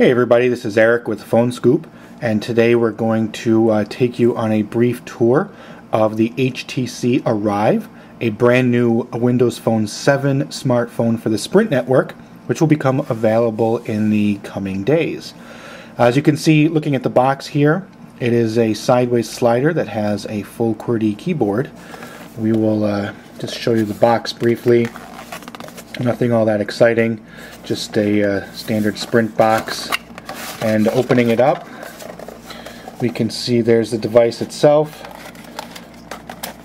Hey everybody, this is Eric with Phone Scoop, and today we're going to take you on a brief tour of the HTC Arrive, a brand new Windows Phone 7 smartphone for the Sprint network, which will become available in the coming days. As you can see, looking at the box here, it is a sideways slider that has a full QWERTY keyboard. We will just show you the box briefly. Nothing all that exciting, just a standard Sprint box. And opening it up, we can see there's the device itself,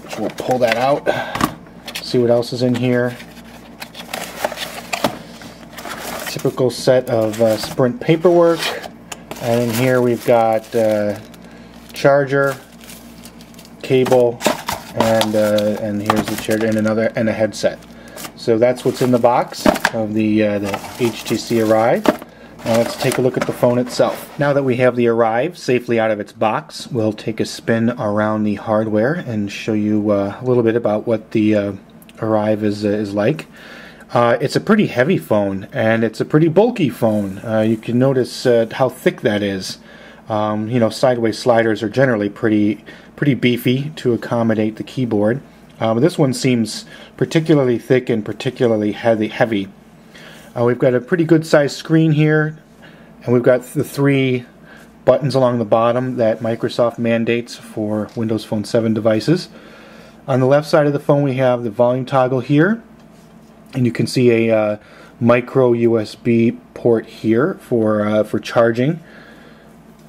which we'll pull that out, see what else is in here. Typical set of Sprint paperwork, and in here we've got charger, cable, and here's the charger and a headset. So that's what's in the box of the HTC Arrive. Now let's take a look at the phone itself. Now that we have the Arrive safely out of its box, we'll take a spin around the hardware and show you a little bit about what the Arrive is like. It's a pretty heavy phone, and it's a pretty bulky phone. You can notice how thick that is. You know, sideways sliders are generally pretty beefy to accommodate the keyboard. But this one seems particularly thick and particularly heavy. We've got a pretty good sized screen here, and we've got the 3 buttons along the bottom that Microsoft mandates for Windows Phone 7 devices. On the left side of the phone we have the volume toggle here, and you can see a micro USB port here for charging.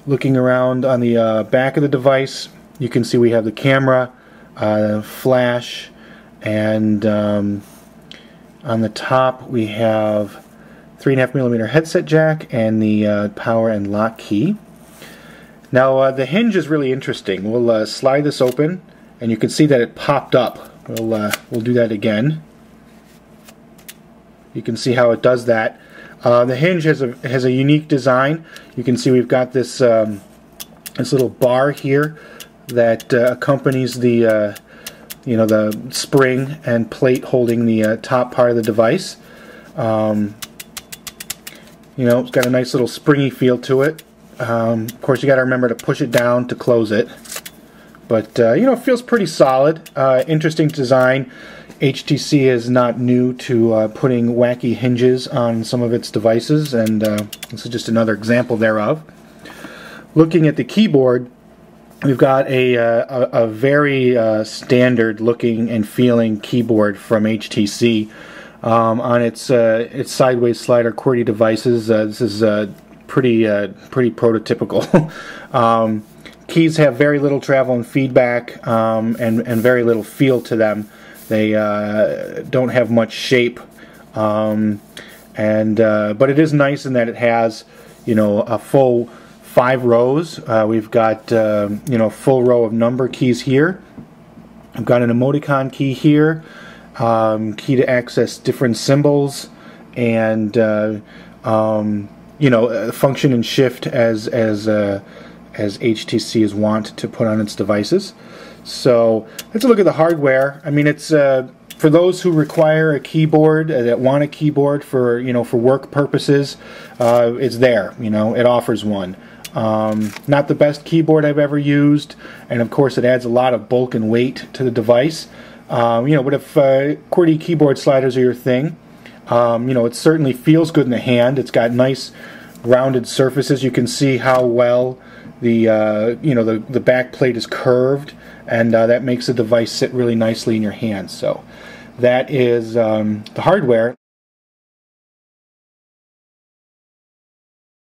Looking around on the back of the device, you can see we have the camera, flash, and on the top we have 3.5mm headset jack and the power and lock key. Now the hinge is really interesting. We'll slide this open, and you can see that it popped up. We'll do that again. You can see how it does that. The hinge has a unique design. You can see we've got this this little bar here that accompanies the the spring and plate holding the top part of the device. It's got a nice little springy feel to it. Of course, you got to remember to push it down to close it. But it feels pretty solid. Interesting design. HTC is not new to putting wacky hinges on some of its devices, and this is just another example thereof. Looking at the keyboard, we've got a very standard looking and feeling keyboard from HTC. On its sideways slider QWERTY devices, this is pretty prototypical. Keys have very little travel and feedback, and very little feel to them. They don't have much shape, but it is nice in that it has a full 5 rows. We've got full row of number keys here. I've got an emoticon key here, key to access different symbols, and function and shift as HTC is wont to put on its devices. So let's look at the hardware. I mean, it's for those who require a keyboard, that want a keyboard for for work purposes. It's there. It offers one. Not the best keyboard I've ever used, and of course it adds a lot of bulk and weight to the device. But if QWERTY keyboard sliders are your thing, it certainly feels good in the hand. It's got nice rounded surfaces. You can see how well the back plate is curved, and that makes the device sit really nicely in your hand. So that is the hardware.